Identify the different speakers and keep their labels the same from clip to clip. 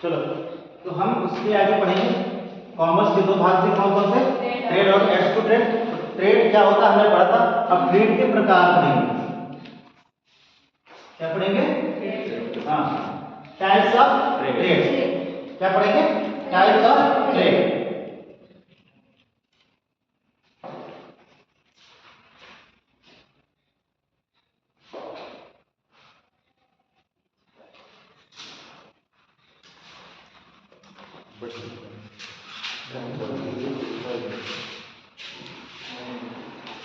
Speaker 1: चलो तो हम उसके आगे पढ़ेंगे कॉमर्स के दो भाग से कौन कौन से, ट्रेड और एक्सपोर्ट। ट्रेड क्या होता है हमने पढ़ा था, अब ट्रेड के प्रकार पढ़ेंगे। क्या पढ़ेंगे? हाँ, टाइप्स ऑफ ट्रेड। क्या पढ़ेंगे? Types of trade.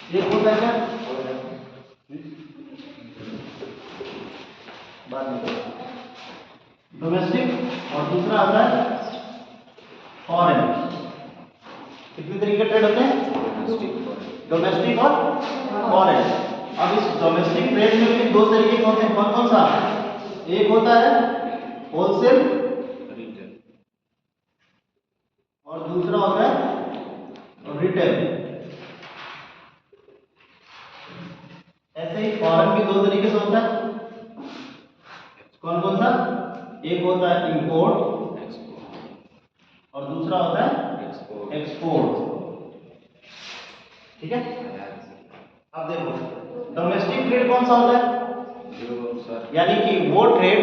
Speaker 1: ये होता है क्या बाद में, डोमेस्टिक और दूसरा आता है फॉरेन। कितने तरीके के ट्रेड होते हैं? डोमेस्टिक और फॉरेन। अब इस डोमेस्टिक ट्रेड में भी दो तरीके के होते हैं, कौन कौन सा? एक होता है होलसेल और दूसरा होता है रिटेल। ऐसे ही फॉरेन भी दो तरीके से होता है, कौन कौन सा? एक होता है इंपोर्ट और दूसरा होता है एक्सपोर्ट। ठीक है। अब देखो डोमेस्टिक ट्रेड कौन सा होता है, यानी कि वो ट्रेड,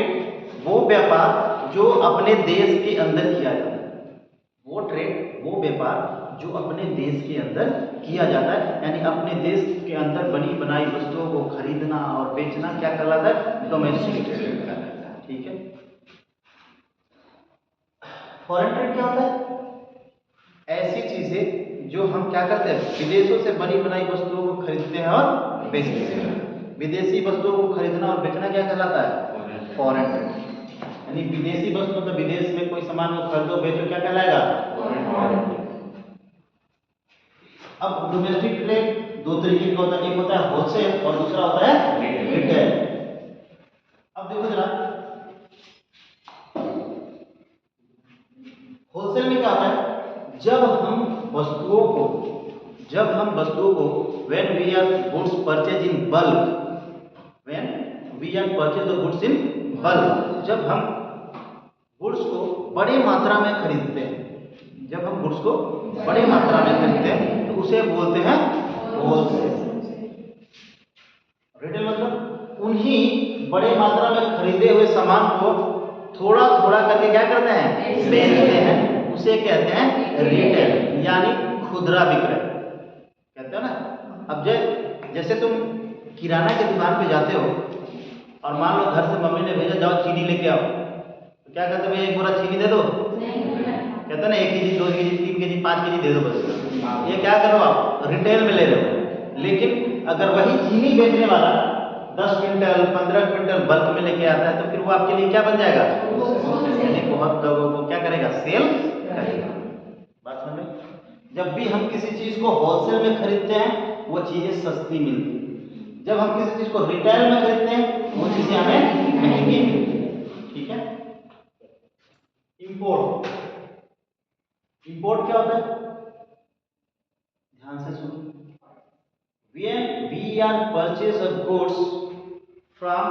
Speaker 1: वो व्यापार जो अपने देश के अंदर किया जाता है। वो ट्रेड, वो व्यापार जो अपने देश के अंदर किया जाता है, यानी अपने देश के अंदर बनी बनाई वस्तुओं को खरीदना और बेचना क्या कहलाता है? डोमेस्टिक ट्रेड कहलाता है। ठीक है। फॉरेन ट्रेड क्या होता है? ऐसी चीजें जो हम क्या करते हैं, विदेशों से बनी बनाई वस्तुओं को खरीदते हैं और बेचते हैं। विदेशी वस्तुओं को खरीदना और बेचना क्या कहलाता है? Foreign trade. यानी विदेशी वस्तु तो विदेश में कोई सामान को खरीदो बेचो क्या कहलाएगा? Foreign trade. अब डोमेस्टिक ट्रेड दो तरीके का होता है, एक होता है होलसेल और दूसरा होता है रिटेल। अब देखो जरा होलसेल में क्या होता है, जब हम वस्तुओं को when we are goods purchase in bulk, when we are purchase the goods in bulk, जब हम गुड्स को बड़ी मात्रा में खरीदते हैं, जब हम गुड्स को बड़ी मात्रा में खरीदते हैं तो उसे बोलते हैं होलसेल। रिटेल मतलब उन्हीं बड़े मात्रा में खरीदे हुए सामान को थोड़ा थोड़ा करके क्या करते हैं? बेचते हैं, उसे कहते हैं रिटेल, यानी खुदरा विक्रय कहते हो ना। अब जैसे तुम किराना की दुकान पे जाते हो और मान लो घर से मम्मी ने भेजा जाओ चीनी लेके आओ, तो क्या कहते हैं? एक बोरा चीनी दे दो, कहते ना 1 केजी 2 केजी 3 केजी 5 केजी दे दो बस। ये क्या करो आप? रिटेल में ले रहे हो। लेकिन अगर वही चीनी बेचने वाला 10 क्विंटल 15 क्विंटल बल्क में लेके आता है तो फिर वो आपके लिए क्या बन जाएगा? बहुत लोगों को क्या करेगा? सेल करेगा। बात समझ में? जब भी हम किसी चीज को होलसेल में खरीदते हैं वो चीजें सस्ती मिलती है, जब हम किसी चीज को रिटेल में खरीदते हैं वो चीजें हमें महंगी मिलती है। ठीक है। इंपोर्ट, इंपोर्ट क्या होता है? ध्यान से सुनो। When we are purchase of goods from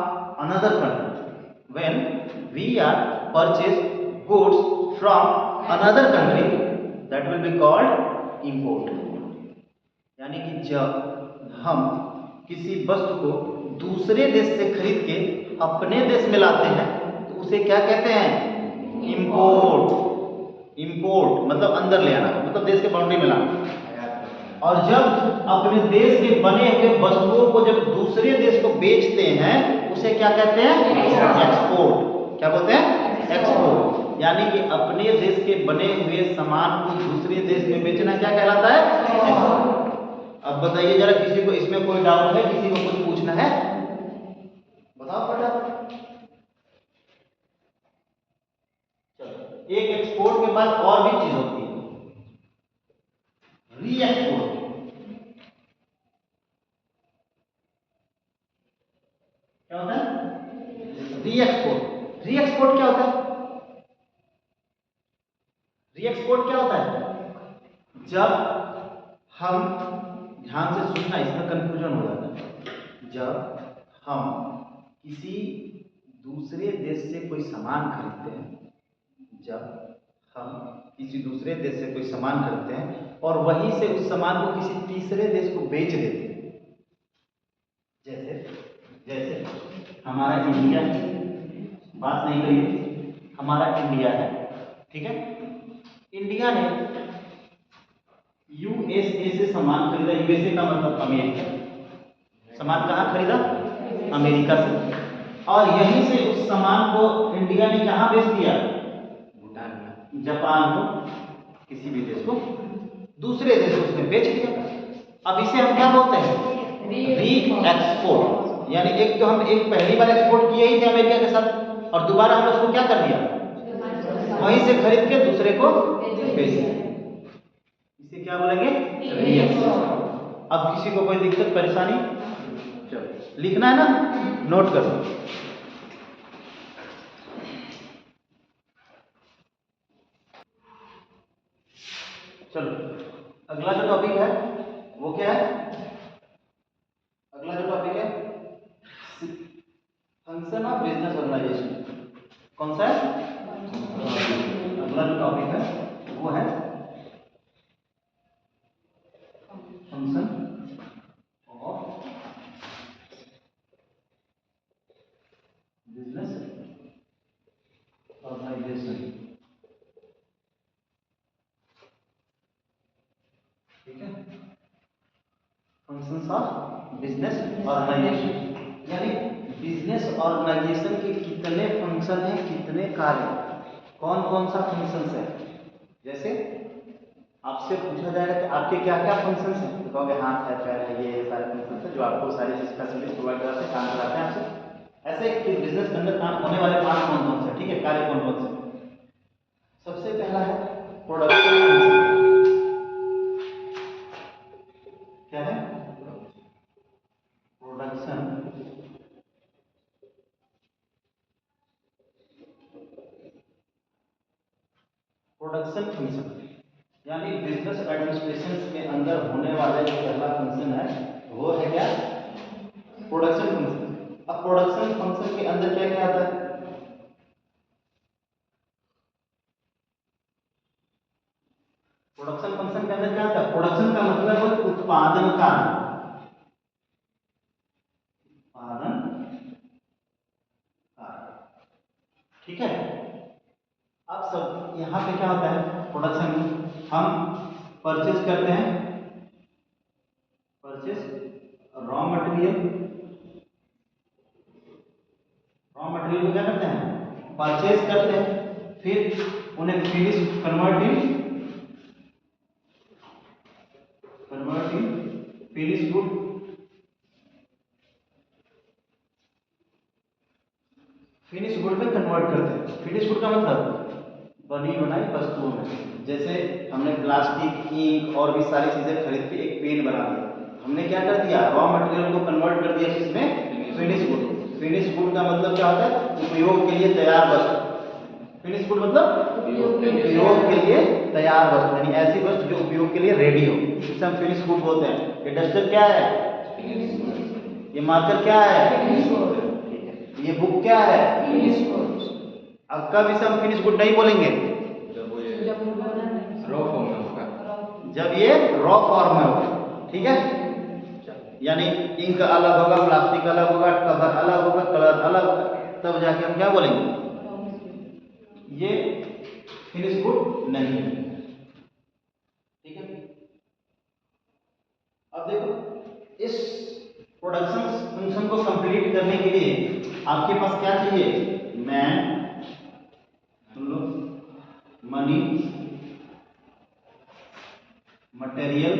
Speaker 1: another country, when we are purchase goods from another country, that will be called import. यानी कि जब हम किसी वस्तु को दूसरे देश से खरीद के अपने देश में लाते हैं तो उसे क्या कहते हैं? इंपोर्ट। इंपोर्ट मतलब अंदर ले आना, मतलब देश के बाउंड्री में लाना। और जब अपने देश के बने हुए वस्तुओं को जब दूसरे देश को बेचते हैं उसे क्या कहते हैं? एक्सपोर्ट। क्या बोलते हैं? एक्सपोर्ट। यानी कि अपने देश के बने हुए सामान को दूसरे देश में बेचना क्या कहलाता है? एक्सपोर्ट। अब बताइए जरा, किसी को इसमें कोई डाउट है? किसी को कुछ पूछना है? बताओ फटाफट। चलो, एक एक्सपोर्ट के बाद और भी चीज होती है, री एक्सपोर्ट। क्या होता है? री एक्सपोर्ट। री एक्सपोर्ट क्या होता है? री एक्सपोर्ट क्या होता है? जब हम, ध्यान से सुनना, इसमें कंफ्यूजन हो जाता है। जब हम किसी दूसरे देश से कोई सामान खरीदते हैं, जब हम किसी दूसरे देश से कोई सामान खरीदते हैं और वहीं से उस सामान को किसी तीसरे देश को बेच देते हैं। जैसे जैसे हमारा इंडिया, बात नहीं करिए, हमारा इंडिया है, ठीक है। इंडिया ने यूएसए से सामान खरीदा। यूएसए का मतलब अमेरिका। सामान कहाँ खरीदा? अमेरिका से। और यहीं से उस सामान को इंडिया ने कहाँ बेच दिया? जापान को, किसी भी देश को, दूसरे देश को उसने बेच दिया। अब इसे हम क्या बोलते हैं? री एक्सपोर्ट। यानी एक तो हम एक पहली बार एक्सपोर्ट किए ही थे अमेरिका के साथ और दोबारा हमने उसको क्या कर दिया? वहीं से खरीद के दूसरे को बेच दिया। इसे क्या बोलेंगे? री एक्सपोर्ट। अब किसी को कोई दिक्कत परेशानी? चलो लिखना है ना, नोट करो। चलो अगला जो टॉपिक है वो क्या है? अगला जो टॉपिक है फंक्शन ऑफ बिजनेस ऑर्गेनाइजेशन। कौन सा है? अगला जो टॉपिक है वो है फंक्शन ऑफ बिजनेस ऑर्गेनाइजेशन। ठीक है, फंक्शंस ऑफ बिजनेस ऑर्गेनाइजेशन यानी बिजनेस ऑर्गेनाइजेशन के कितने फंक्शन हैं, कितने कार्य, कौन कौन सा फंक्शंस है। जैसे आपसे पूछा जाएगा कि आपके क्या क्या फंक्शंस हैं, तो कहोगे हाथ है, पैर है, ये सारे फंक्शंस हैं जो आपको सारी चीज फैसिलिटी प्रोवाइड कराते हैं, काम कराते हैं आपसे। ऐसे कि बिजनेस के अंदर काम होने वाले काम कौन कौन से, ठीक है, कार्य कौन कौन से। सबसे पहला है प्रोडक्शन फंक्शन। क्या है? प्रोडक्शन प्रोडक्शन फंक्शन यानी बिजनेस एडमिनिस्ट्रेशन के अंदर होने वाला जो पहला फंक्शन है वो है क्या? Production function. अब प्रोडक्शन फंक्शन के अंदर क्या क्या आता है? प्रोडक्शन फंक्शन के अंदर क्या आता है? प्रोडक्शन का मतलब है उत्पादन कार्य, उत्पादन कार्य, ठीक है। अब सब यहाँ पे क्या होता है? प्रोडक्शन में हम परचेज करते हैं, purchase raw material, raw material को क्या करते हैं? परचेज करते हैं, फिर उन्हें convert in finish good, finish good में कन्वर्ट करते हैं। फिनिश गुड का मतलब बनी बनाई वस्तुओं में। जैसे हमने प्लास्टिक, इंक और भी सारी चीजें खरीद के एक पेन बना दिया, हमने क्या कर दिया? रॉ मटेरियल को कन्वर्ट कर दिया किसमें? Finish good. फिनिश गुड का मतलब क्या होता है? उपयोग के लिए तैयार वस्तु। फिनिश गुड मतलब उपयोग के लिए तैयार वस्तु, यानी ऐसी वस्तु जो उपयोग के लिए रेडी हो, इसे हम फिनिश गुड बोलते हैं। ये डस्टर क्या है? ये मार्कर क्या है? ये बुक क्या है? अब कब इसे हम फिनिश गुड नहीं बोलेंगे?
Speaker 2: रॉ फॉर्म में होगा,
Speaker 1: जब ये रॉ फॉर्म में होगा, ठीक है। यानी इंक अलग होगा, प्लास्टिक अलग होगा, कवर अलग होगा, कलर अलग होगा, तब जाके हम क्या बोलेंगे? ये फिनिश गुड नहीं है, ठीक है। अब देखो इस प्रोडक्शन फंक्शन को कंप्लीट करने के लिए आपके पास क्या चाहिए? मैन, सुन लो, मनी, मटेरियल,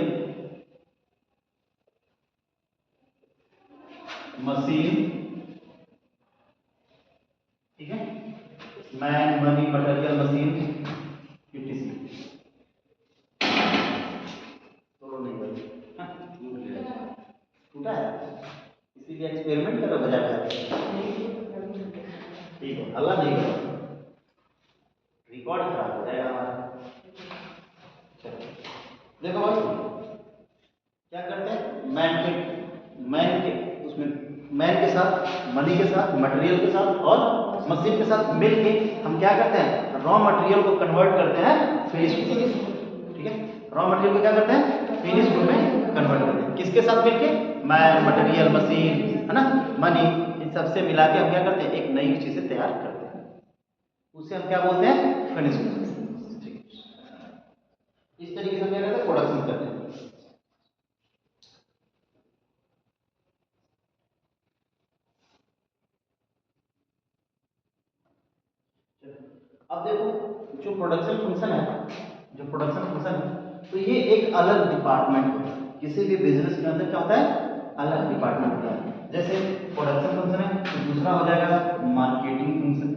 Speaker 1: मशीन, ठीक है। Man, money, material, machine, UTC. तोड़ो नहीं भाई, टूटा है, इसीलिए एक्सपेरिमेंट करो बजा कर, ठीक है। हल्ला नहीं करो, रिकॉर्ड खराब हो जाएगा हमारा। चलो देखो भाई क्या करते हैं? मैन के उसमें मैन के साथ, मनी के साथ, मटेरियल के साथ और मशीन के साथ मिलके हम क्या करते हैं? रॉ मटेरियल को कन्वर्ट करते हैं फिनिश गुड। ठीक है, रॉ मटेरियल को क्या करते हैं फिनिश गुड में कन्वर्ट करते हैं। किसके साथ मिलके? मैन, मटेरियल, मशीन, है ना, मनी, इन सबसे मिला के हम क्या करते हैं एक नई चीजें तैयार करते हैं, उसे हम क्या बोलते हैं फिनिश गुड। इस तरीके से क्या करते हैं प्रोडक्शन करते हैं। अब देखो जो प्रोडक्शन फंक्शन है, जो प्रोडक्शन फंक्शन है, तो ये एक अलग डिपार्टमेंट होता है। किसी भी बिजनेस के अंदर क्या होता है अलग डिपार्टमेंट होता है। जैसे प्रोडक्शन फंक्शन है तो दूसरा हो जाएगा मार्केटिंग फंक्शन,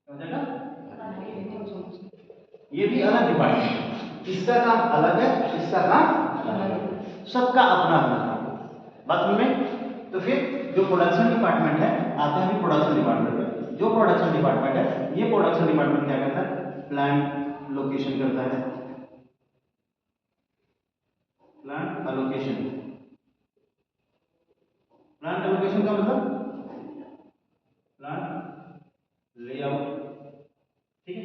Speaker 1: हो जाएगा ये भी अलग डिपार्टमेंट है। इसका काम अलग है, इसका काम अलग है, सबका अपना अपना काम। बात समझ में? तो फिर जो प्रोडक्शन डिपार्टमेंट है आते हैं प्रोडक्शन डिपार्टमेंट में। जो प्रोडक्शन डिपार्टमेंट है ये प्रोडक्शन डिपार्टमेंट क्या करता है प्लांट लोकेशन करता है, प्लांट एलोकेशन। प्लांट एलोकेशन का मतलब प्लांट लेआउट, ठीक है।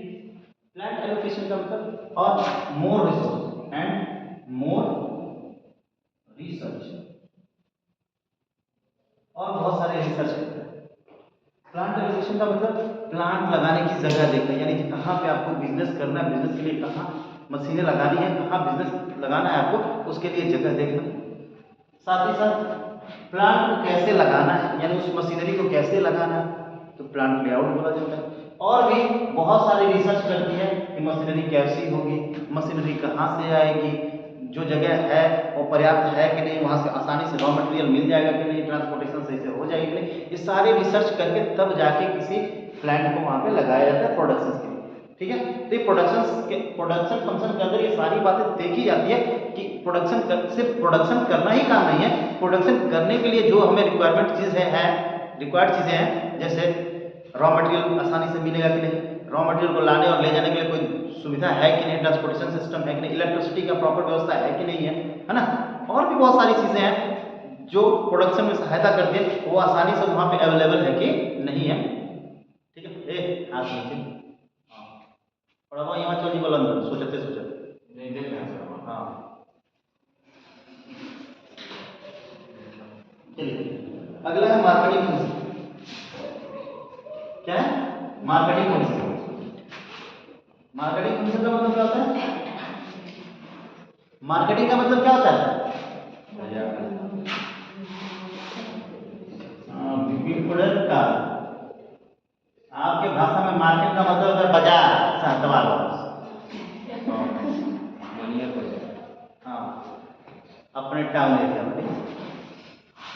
Speaker 1: प्लांट एलोकेशन का मतलब और मोर रिसोर्स एंड मोर रिसर्च, और बहुत सारे रिसर्च करते हैं। प्लांट एलोकेशन का मतलब प्लांट लगाने की जगह देखना, यानी कि कहाँ पे आपको बिजनेस करना है, बिजनेस के लिए कहाँ मशीनें लगानी है, कहाँ बिजनेस लगाना है आपको, उसके लिए जगह देखना। साथ ही साथ प्लांट को कैसे लगाना है, यानी उस मशीनरी को कैसे लगाना है, तो प्लांट लेआउट बोला जाता है। और भी बहुत सारी रिसर्च करती है कि मशीनरी कैसी होगी, मशीनरी कहाँ से आएगी, जो जगह है वो पर्याप्त है कि नहीं, वहाँ से आसानी से रॉ मटेरियल मिल जाएगा कि नहीं, ट्रांसपोर्टेशन सही से हो जाएगी कि नहीं, ये सारे रिसर्च करके तब जाके किसी प्लांट को वहाँ पे लगाया जाता है प्रोडक्शन के लिए। ठीक है, तो ये प्रोडक्शन फंक्शन के अंदर ये सारी बातें देखी जाती है कि सिर्फ प्रोडक्शन करना ही काम नहीं है, प्रोडक्शन करने के लिए जो हमें रिक्वायर्ड चीज़ें हैं, जैसे रॉ मटेरियल आसानी से मिलेगा कि नहीं, रॉ मटेरियल को लाने और ले जाने के लिए कोई सुविधा है कि नहीं, ट्रांसपोर्टेशन सिस्टम है कि नहीं, इलेक्ट्रिसिटी का प्रॉपर व्यवस्था है कि नहीं है ना, और भी बहुत सारी चीज़ें हैं जो प्रोडक्शन में सहायता करती है, वो आसानी से वहाँ पे अवेलेबल है कि नहीं है। ठीक है, आज थोड़ा बहुत यहाँ चल बोला सोचते
Speaker 2: नहीं देख रहे हैं सर।
Speaker 1: हाँ चलिए, अगला है मार्केटिंग फंक्शन। क्या है मार्केटिंग फंक्शन? मार्केटिंग फंक्शन का मतलब क्या होता है? मार्केटिंग का मतलब क्या होता है? विपणन का, आपके भाषा में मार्केट का मतलब होता है बाजार, सहतवाल। हाँ अपने टाउन एरिया में,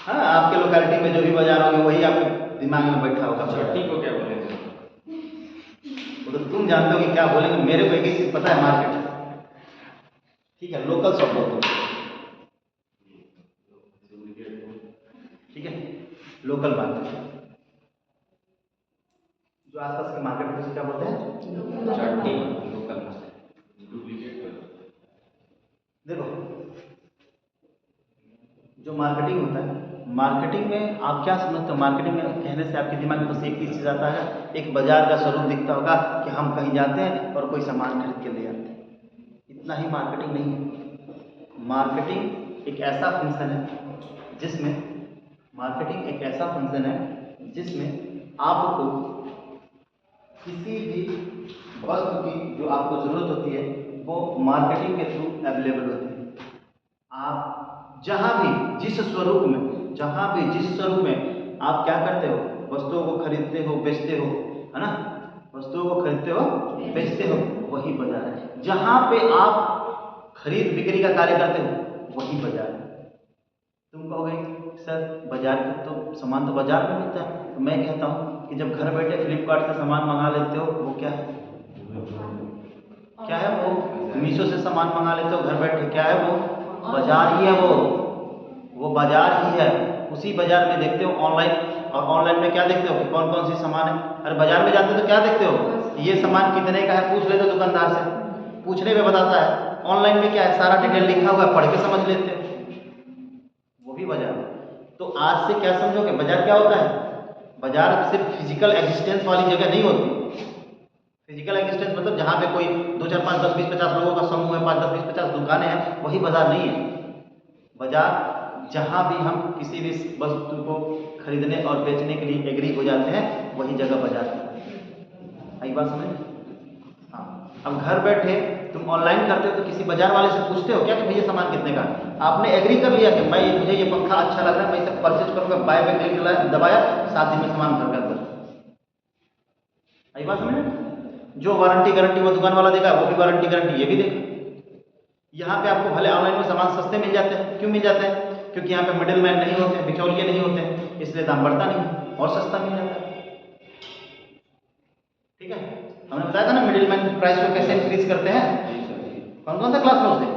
Speaker 1: हाँ आपके लोकेलिटी में जो भी बाजार होंगे वही आपके दिमाग में बैठा होगा।
Speaker 2: छठी को क्या बोलेंगे?
Speaker 1: वो तो तुम जानते हो कि क्या बोलेंगे, मेरे को एक ही चीज पता है मार्केट, ठीक है, लोकल शॉप बोलते हैं, ठीक है, लोकल मार्केट, जो आसपास के मार्केट में क्या बोलते हैं
Speaker 2: छठी लोकल डुप्लीकेट।
Speaker 1: देखो जो मार्केटिंग होता है, मार्केटिंग में आप क्या समझते हो? मार्केटिंग में कहने से आपके दिमाग में बस एक ही चीज़ आता है, एक बाजार का स्वरूप दिखता होगा कि हम कहीं जाते हैं और कोई सामान खरीद के ले आते हैं, इतना ही मार्केटिंग नहीं है। मार्केटिंग एक ऐसा फंक्शन है जिसमें आपको किसी भी वस्तु की जो आपको ज़रूरत होती है वो मार्केटिंग के थ्रू अवेलेबल होती है। आप जहाँ भी जिस स्वरूप में आप क्या करते हो, वस्तुओं को खरीदते हो बेचते हो, है ना, वस्तुओं को खरीदते हो बेचते हो, वही बाजार है। जहाँ पे आप खरीद बिक्री का कार्य करते हो वही बाजार है। तुम कहोगे सर बाजार के तो सामान तो बाजार में मिलता है, तो मैं कहता हूँ कि जब घर बैठे फ्लिपकार्ट से सामान मंगा लेते हो वो क्या है? क्या है वो? मीशो से सामान मंगा लेते हो घर बैठे, क्या है वो? बाजार ही है वो बाजार ही है। उसी बाजार में देखते हो ऑनलाइन, और ऑनलाइन में क्या देखते हो कि कौन कौन सी सामान है। अरे बाजार में जाते हो तो क्या देखते हो कि ये सामान कितने का है, पूछ लेते हो दुकानदार से, पूछने में बताता है। ऑनलाइन में क्या है, सारा डिटेल लिखा हुआ है, पढ़ के समझ लेते हो, वो भी बाजार है। तो आज से क्या समझोगे बाजार क्या होता है? बाजार सिर्फ फिजिकल एग्जिस्टेंस वाली जगह नहीं होती। फिजिकल एग्जिस्टेंस मतलब जहाँ पे कोई 2 4 5 10 20 50 लोगों का समूह है, 5 10 20 50 दुकानें हैं, वही बाजार नहीं है। बाजार जहाँ भी हम किसी भी वस्तु को खरीदने और बेचने के लिए एग्री हो जाते हैं, वही जगह बाजार है। आई बात समझ? हाँ। अब घर बैठे तुम ऑनलाइन करते हो तो किसी बाजार वाले से पूछते हो क्या कि भैया सामान कितने का है? आपने एग्री कर लिया कि भाई मुझे ये पंखा अच्छा लग रहा है, मैं इसे परचेज करूँगा, बाय पे क्लिक दबाया, 7 दिन में सामान घर के अंदर। आई बात समझ? जो वारंटी गारंटी वो दुकान वाला देगा, वो भी वारंटी गारंटी ये भी देगा। यहाँ पे आपको भले ऑनलाइन में सामान सस्ते मिल जाते हैं। क्यों मिल जाते हैं? क्योंकि यहाँ पे मिडिल मैन नहीं होते, बिचौलिए नहीं होते, इसलिए दाम बढ़ता नहीं और सस्ता मिल जाता है। ठीक है, हमने बताया था ना मिडिल मैन प्राइस को कैसे इंक्रीज करते हैं। कौन कौन सा क्लास में उसने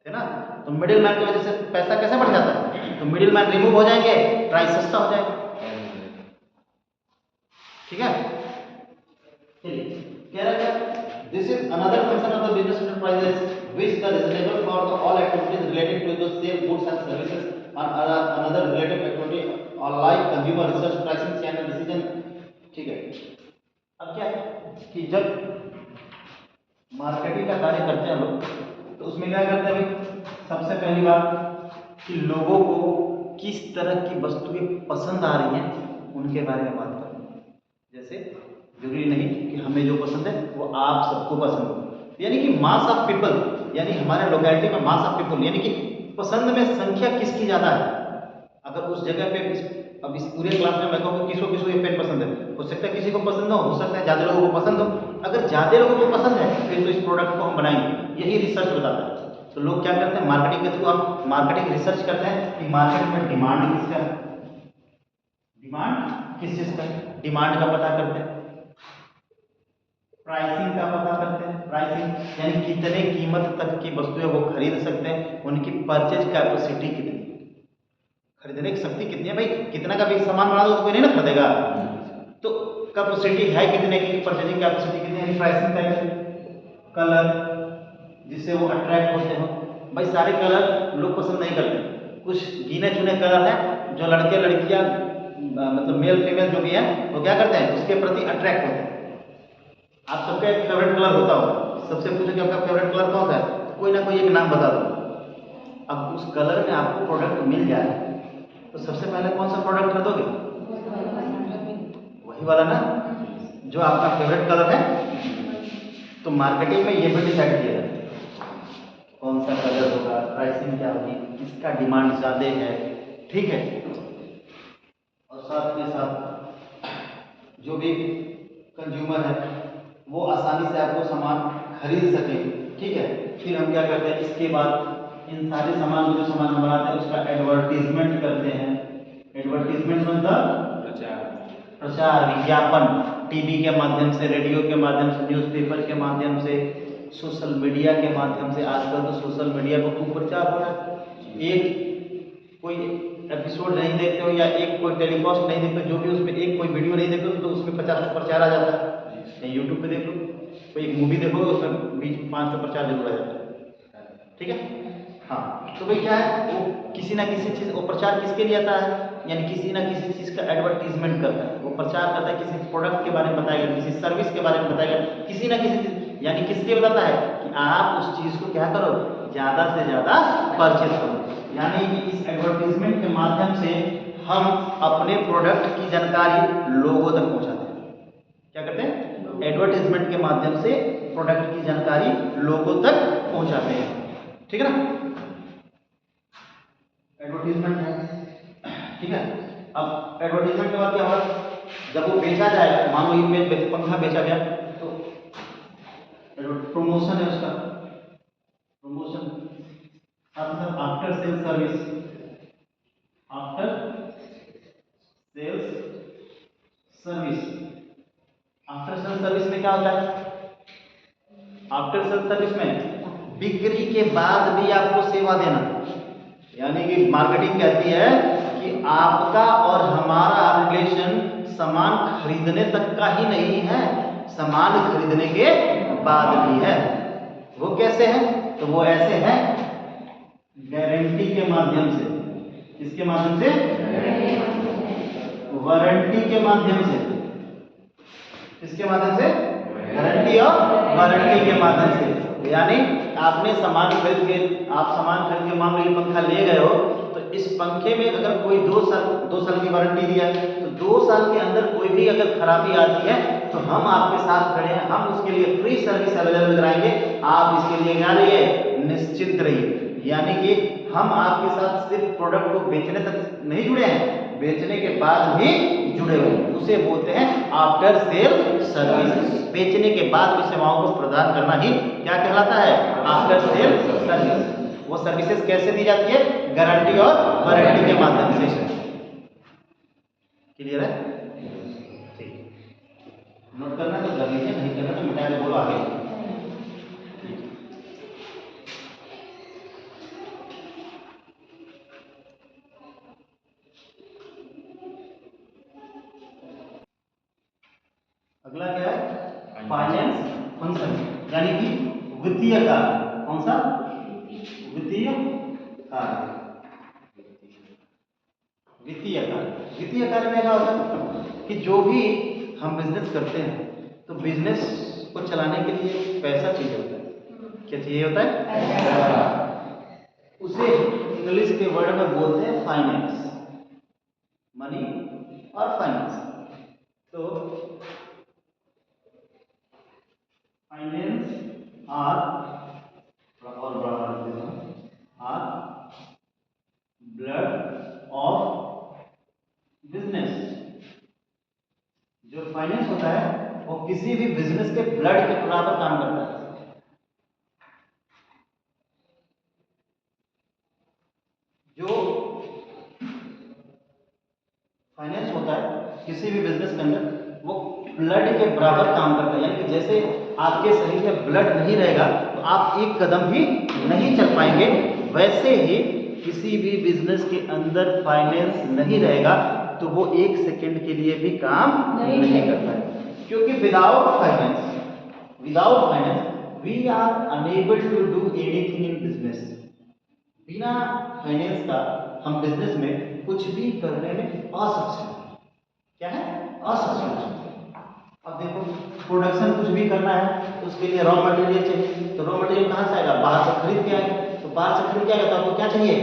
Speaker 1: थे ना? तो मिडिल मैन की वजह से पैसा कैसे बढ़ जाता है? तो मिडिल मैन रिमूव हो जाएंगे, प्राइस सस्ता हो जाएगा। ठीक है, चलिए कह रहा है this is another function of the business enterprises which the reasonable for the all activities related to the sale goods and services and another related activity or like consumer research pricing channel decision। ठीक है, अब क्या है कि जब marketing का कार्य करते हैं लोग तो उसमें क्या करते हैं भाई? सबसे पहली बात कि लोगों को किस तरह की वस्तुएं पसंद आ रही हैं उनके बारे में बात करते हैं। जैसे जरूरी नहीं कि हमें जो पसंद है वो आप सबको पसंद हो, यानी कि मास ऑफ पीपल, यानी हमारे लोकेलिटी में मास ऑफ पीपल, यानी कि पसंद में संख्या किसकी ज़्यादा है। अगर उस जगह पे अब इस पूरे क्लास में मैं कहूँ किसको किसको ये पेन पसंद है, हो सकता है किसी को पसंद हो सकता है ज़्यादा लोगों को पसंद हो। अगर ज़्यादा लोगों को पसंद है फिर तो इस प्रोडक्ट को हम बनाएंगे, यही रिसर्च बताता है। तो लोग क्या करते हैं, मार्केटिंग के थ्रू आप मार्केटिंग रिसर्च करते हैं कि मार्केट में डिमांड किसका है, डिमांड किस चीज़ का है, डिमांड का पता करते हैं। प्राइसिंग का पता करते हैं, प्राइसिंग यानी कितने कीमत तक की वस्तुएं वो खरीद सकते हैं, उनकी परचेज कैपेसिटी कितनी, खरीदने की शक्ति कितनी है। भाई कितना का भी सामान बना दो तो कोई नहीं ना खरीदेगा, तो कैपेसिटी है कितने की, परचेजिंग कैपेसिटी कितनी है। प्राइसिंग का कलर जिससे वो अट्रैक्ट होते हो। भाई सारे कलर लोग पसंद नहीं करते, कुछ गिने चुने कलर हैं जो लड़के लड़कियां मतलब मेल फीमेल जो भी है वो क्या करते हैं, उसके प्रति अट्रैक्ट होते हैं। आप सबका एक फेवरेट कलर होता होगा, सबसे पूछो कि आपका फेवरेट कलर कौन सा है, कोई ना कोई एक नाम बता दो। अब उस कलर में आपको प्रोडक्ट मिल जाए तो सबसे पहले कौन सा प्रोडक्ट खरीदोगे, वही वाला ना जो आपका फेवरेट कलर है। तो मार्केटिंग में ये भी डिसाइड किया जाता है कौन सा कलर होगा, प्राइसिंग क्या होगी, किसका डिमांड ज़्यादा है। ठीक है, और साथ के साथ जो भी कंज्यूमर है वो आसानी से आपको सामान खरीद सके। ठीक है, फिर हम क्या करते हैं, इसके बाद इन सारे सामान जो सामान हम बनाते हैं उसका एडवर्टीजमेंट करते हैं। एडवर्टीजमेंट मतलब प्रचार, विज्ञापन, टीवी के माध्यम से, रेडियो के माध्यम से, न्यूज़पेपर के माध्यम से, सोशल मीडिया के माध्यम से। आजकल तो सोशल मीडिया को खूब प्रचार हो रहा है। एक कोई एपिसोड नहीं देखते हो या एक कोई टेलीकास्ट नहीं देखते, जो भी उसमें एक कोई वीडियो नहीं देखते हो तो उसमें 50 प्रचार आ जाता है। यूट्यूब पे देख लो, कोई एक मूवी देखो उसमें 20-5 प्रचार जरूर आ जाता है। ठीक है, हाँ। तो भाई क्या है, वो किसी ना किसी चीज़, वो प्रचार किसके लिए आता है, यानी किसी ना किसी चीज़ का एडवर्टीजमेंट करता है, वो प्रचार करता है, किसी प्रोडक्ट के बारे में बताएगा, किसी सर्विस के बारे में बताएगा, किसी ना किसी चीज़, यानी किसके बताता है कि आप उस चीज़ को क्या करो, ज़्यादा से ज़्यादा परचेज करो। यानी कि इस एडवर्टीजमेंट के माध्यम से हम अपने प्रोडक्ट की जानकारी लोगों तक पहुँचाते हैं। क्या करते हैं, एडवर्टीजमेंट के माध्यम से प्रोडक्ट की जानकारी लोगों तक पहुंचाते हैं। ठीक है ना, एडवर्टीजमेंट है। ठीक है, अब एडवर्टीजमेंट के बाद क्या होगा, जब वो बेचा जाएगा, मान लो ये पंखा बेचा गया तो प्रमोशन है उसका, promotion. After sale service, after sales service, after sale service में क्या होता है, आफ्टर सेल सर्विस में बिक्री के बाद भी आपको सेवा देना। यानी कि मार्केटिंग कहती है कि आपका और हमारा रिलेशन सामान खरीदने तक का ही नहीं है, सामान खरीदने के बाद भी है। वो कैसे है, तो वो ऐसे है गारंटी के माध्यम से। किसके माध्यम से, वारंटी के माध्यम से। किसके माध्यम से? गारंटी और वारंटी के माध्यम से। यानी आपने सामान खरीद के मान लो ये पंखा ले गए हो, तो इस पंखे में अगर कोई 2 साल की वारंटी दिया, तो 2 साल के अंदर कोई भी अगर खराबी आती है तो हम आपके साथ खड़े हैं, हम उसके लिए फ्री सर्विस अवेलेबल कराएंगे। आप इसके लिए क्या रहिए, निश्चिंत रहिए। यानी कि हम आपके साथ सिर्फ प्रोडक्ट को बेचने तक नहीं जुड़े हैं, बेचने के बाद भी जुड़े हुए हैं। उसे बोलते हैं आफ्टर सेल सर्विस। बेचने के बाद भी सेवाओं को प्रदान करना ही क्या कहलाता है? After sale service. वो सर्विसेज कैसे दी जाती है? गारंटी और वारंटी के माध्यम से। क्लियर है? नोट करना तो कर लीजिए, नहीं करना तो मिटा के बोलो आगे। अगला क्या है? फाइनेंस फंक्शन, यानी कि वित्तीय कार्य। कौन सा? वित्तीय कार्य। वित्तीय कार्य, वित्तीय कार्य में क्या होता है कि जो भी हम बिजनेस करते हैं, तो बिजनेस को चलाने के लिए पैसा चाहिए होता है। क्या चाहिए होता है? उसे इंग्लिश के वर्ड में बोलते हैं फाइनेंस, मनी और फाइनेंस। तो finance are blood of business. जो फाइनेंस होता है वो किसी भी बिजनेस के ब्लड के बराबर काम करता है। जो फाइनेंस होता है किसी भी बिजनेस के अंदर, वो ब्लड के बराबर काम करता है। यानी कि जैसे आपके शरीर में ब्लड नहीं रहेगा तो आप एक कदम भी नहीं चल पाएंगे, वैसे ही किसी भी बिजनेस के अंदर फाइनेंस नहीं रहेगा तो वो 1 सेकंड के लिए भी काम नहीं करता है। क्योंकि without finance we are unable to do anything in business. बिना फाइनेंस का हम बिजनेस में कुछ भी करने में असक्षम हैं। क्या है? असक्षम। अब देखो, प्रोडक्शन कुछ भी करना है तो उसके लिए रॉ मटेरियल चाहिए। तो रॉ मटेरियल कहाँ से आएगा? बाहर से खरीद के आएगा। तो बाहर से खरीद के आएगा तो आपको क्या चाहिए?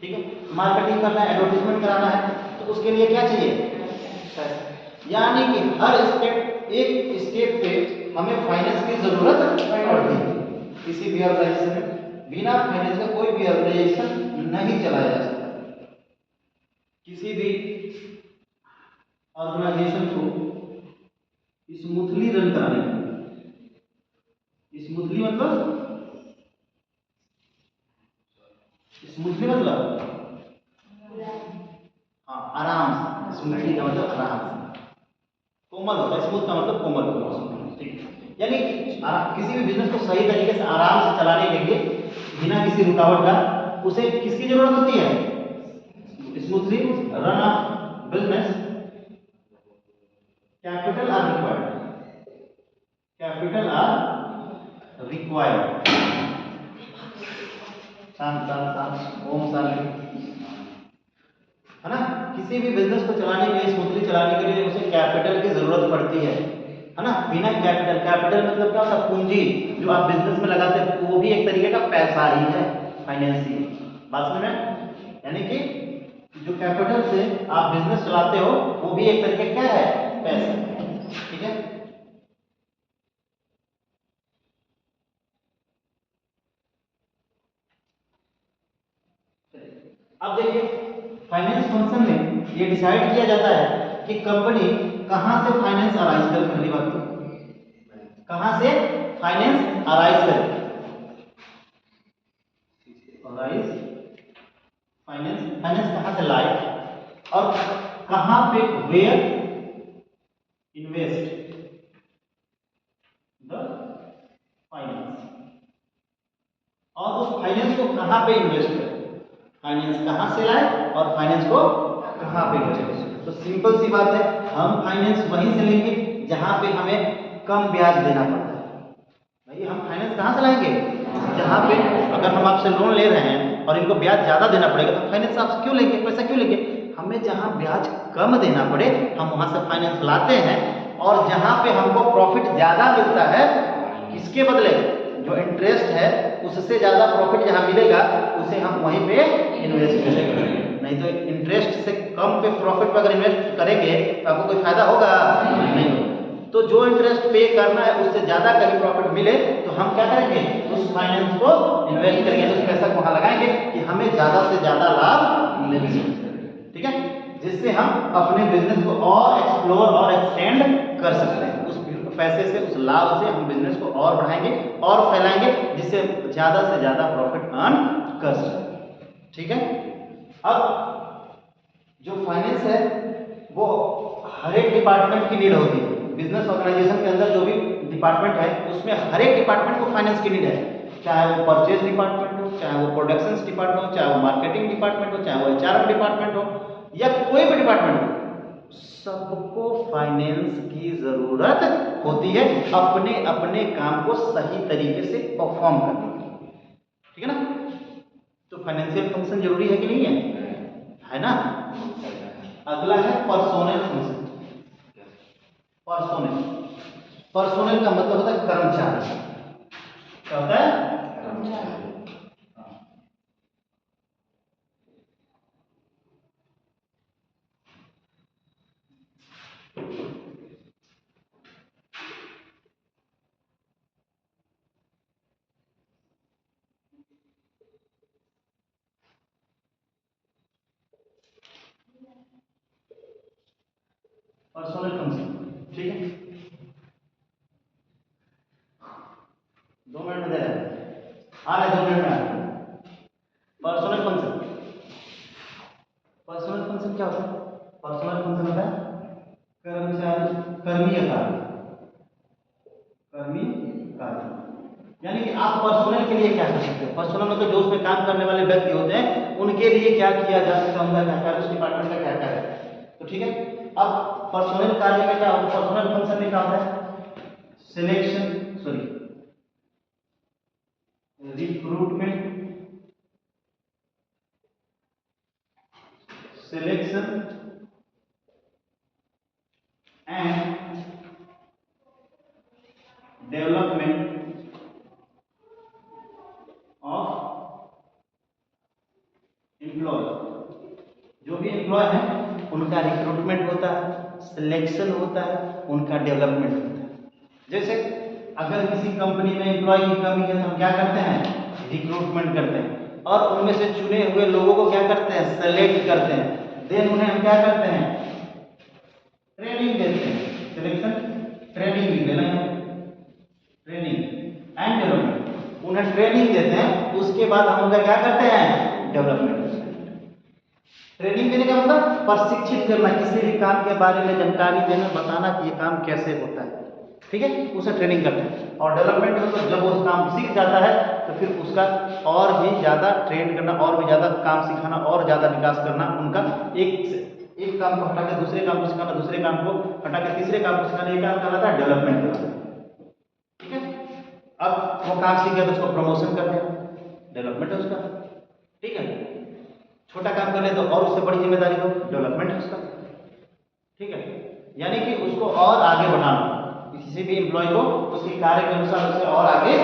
Speaker 1: ठीक है। मार्केटिंग करना है, एडवर्टाइजमेंट कराना है, तो उसके लिए क्या चाहिए? यानी कि हर एक स्टेप पे हमें फाइनेंस की जरूरत पड़ती है। किसी भी ऑर्गेनाइजेशन में बिना फाइनेंस का कोई भी ऑर्गेनाइजेशन नहीं चलाया जा सकता। किसी भी ऑर्गेनाइजेशन को स्मूथली रन कराने के लिए, स्मूथली मतलब हाँ, आराम से। स्मूथली का मतलब आराम से। कोमल होता है, स्मूथ का मतलब कोमल होता है। ठीक है। यानी किसी भी बिजनेस को सही तरीके से आराम से चलाने के लिए बिना किसी रुकावट का उसे किसकी जरूरत होती है? Smoothly run a business capital R required. शांत ओम शांति, है ना। किसी भी बिजनेस को चलाने के लिए, स्मूथली चलाने के लिए उसे कैपिटल की जरूरत पड़ती है ना। बिना कैपिटल मतलब क्या होता है? पूंजी। जो आप बिजनेस में लगाते हैं वो भी एक तरीके का पैसा ही है, फाइनेंस ही। बात समझ में? यानी कि जो कैपिटल से आप बिजनेस चलाते हो वो भी एक तरीके क्या है? पैसा। ठीक है। अब देखिए, फाइनेंस फंक्शन में ये डिसाइड किया जाता है कि कंपनी कहां से फाइनेंस अराइज करे। पहली बात तो कहां से फाइनेंस अराइज करे? फाइनेंस कहां से लाए और कहां पे वेयर इन्वेस्ट द फाइनेंस, और उस फाइनेंस को कहां पे इन्वेस्ट करें? फाइनेंस कहां से लाए और फाइनेंस को कहां पे इन्वेस्ट करें? तो सिंपल सी बात है, हम फाइनेंस वहीं से लेंगे जहां पे हमें कम ब्याज देना पड़ता है। भाई हम फाइनेंस कहां से लाएंगे? जहां पे अगर हम आपसे लोन ले रहे हैं और इनको ब्याज ज्यादा देना पड़ेगा तो फाइनेंस आप क्यों लेंगे? पैसा क्यों लेंगे? हमें जहाँ ब्याज कम देना पड़े हम वहाँ से फाइनेंस लाते हैं, और जहाँ पे हमको प्रॉफिट ज़्यादा मिलता है किसके बदले, जो इंटरेस्ट है उससे ज़्यादा प्रॉफिट जहाँ मिलेगा उसे हम वहीं पे इन्वेस्ट करेंगे। नहीं तो इंटरेस्ट से कम पे प्रॉफिट पर अगर इन्वेस्ट करेंगे तो आपको कोई फायदा होगा नहीं होगा। तो जो इंटरेस्ट पे करना है उससे ज़्यादा कहीं प्रॉफिट मिले तो हम क्या करेंगे, उस फाइनेंस को इन्वेस्ट करेंगे, उस पैसा को वहाँ लगाएंगे कि हमें ज़्यादा से ज़्यादा लाभ मिल सके। ठीक है, जिससे हम अपने बिजनेस को और एक्सप्लोर और एक्सटेंड कर सकते हैं। उस पैसे से, उस लाभ से हम बिजनेस को और बढ़ाएंगे और फैलाएंगे, जिससे ज़्यादा से ज़्यादा प्रॉफिट अर्न कर सकें। ठीक है, अब जो फाइनेंस है वो हर एक डिपार्टमेंट की नीड होती है। बिजनेस ऑर्गेनाइजेशन के अंदर जो भी डिपार्टमेंट है उसमें हर एक डिपार्टमेंट को फाइनेंस की नीड है, चाहे वो परचेज डिपार्टमेंट हो, चाहे वो प्रोडक्शंस डिपार्टमेंट हो, चाहे वो मार्केटिंग डिपार्टमेंट हो, चाहे वो एचआर डिपार्टमेंट हो, या कोई भी डिपार्टमेंट हो, सबको फाइनेंस की जरूरत होती है अपने अपने काम को सही तरीके से परफॉर्म करने के लिए। ठीक है ना, तो फाइनेंशियल फंक्शन जरूरी है कि नहीं है ना। अगला है पर्सोनल फंक्शन। पर्सोनल, पर्सोनल का मतलब होता है कर्मचारी। क्या होता है, कर्मचारी। पर्सोनल फंक्शन, ठीक है, 2 मिनट में दे रहा है, आ रहा है 2 मिनट में आ रहा है। पर्सोनल फंक्शन, पर्सोनल फंक्शन क्या होता है, पर्सोनल फंक्शन होता है कर्मचारी, कर्मी का कार्य, कर्मी कार्य। यानी कि आप पर्सोनल के लिए क्या कर सकते हैं, पर्सोनल मतलब जो उसमें काम करने वाले व्यक्ति होते हैं उनके लिए क्या किया जा सकता है, उनका क्या कार्य, उस डिपार्टमेंट का क्या कार्य है। तो ठीक है, अब पर्सोनल कार्य में क्या होता है, पर्सोनल फंक्शन में क्या होता है, selection, sorry, recruitment, selection and development of employ. जो भी एम्प्लॉय है उनका रिक्रूटमेंट होता है, सिलेक्शन होता है, उनका डेवलपमेंट होता है। जैसे अगर किसी कंपनी में एम्प्लॉय की कमी है तो हम क्या करते हैं, रिक्रूटमेंट करते हैं, और उनमें से चुने हुए लोगों को क्या करते हैं, सेलेक्ट करते हैं। देन उन्हें हम क्या करते हैं, ट्रेनिंग देते हैं। सिलेक्शन, ट्रेनिंग भी देना है, ट्रेनिंग एंड डेवलपमेंट, उन्हें ट्रेनिंग देते हैं, उसके बाद हम उनका क्या करते हैं, डेवलपमेंट। ट्रेनिंग देने का मतलब प्रशिक्षित करना, किसी भी काम के बारे में जानकारी देना, बताना कि ये काम कैसे होता है। ठीक है, उसे ट्रेनिंग करते हैं। और डेवलपमेंट मतलब जब वो उस काम सीख जाता है तो फिर उसका और भी ज़्यादा ट्रेन करना, और भी ज़्यादा काम सिखाना, और ज़्यादा विकास करना, उनका एक काम को हटा के दूसरे काम को सिखाना, दूसरे काम को हटा के तीसरे काम को सिखाना, ये काम कहलाता है डेवलपमेंट। ठीक है, अब वो काम सीख गया तो उसको प्रमोशन करते हैं, डेवलपमेंट है उसका। ठीक है, छोटा काम कर ले तो और उससे बड़ी जिम्मेदारी हो, डेवलपमेंट है उसका। ठीक है, यानी कि उसको और आगे बढ़ाना, किसी भी एम्प्लॉय को उसके कार्य के अनुसार उसे और आगे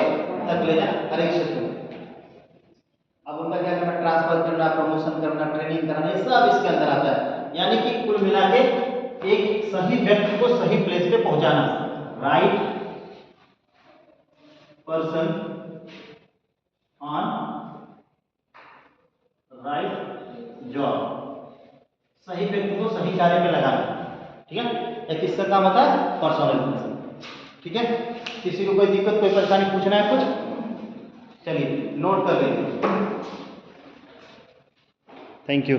Speaker 1: तक ले जाना, हर एक क्षेत्र में। अब उनका क्या करना, ट्रांसफर करना, प्रमोशन करना, ट्रेनिंग कराना, ये सब इसके अंदर आता है। यानी कि कुल मिला के एक सही व्यक्ति को सही प्लेस पे पहुंचाना, right person on right job, सही व्यक्ति को सही कार्य में लगाना। ठीक है, एक किसका काम होता है, पर्सनल फंक्शन। ठीक है, किसी को कोई दिक्कत, कोई परेशानी पूछना है कुछ, चलिए नोट कर लेंगे। Thank you.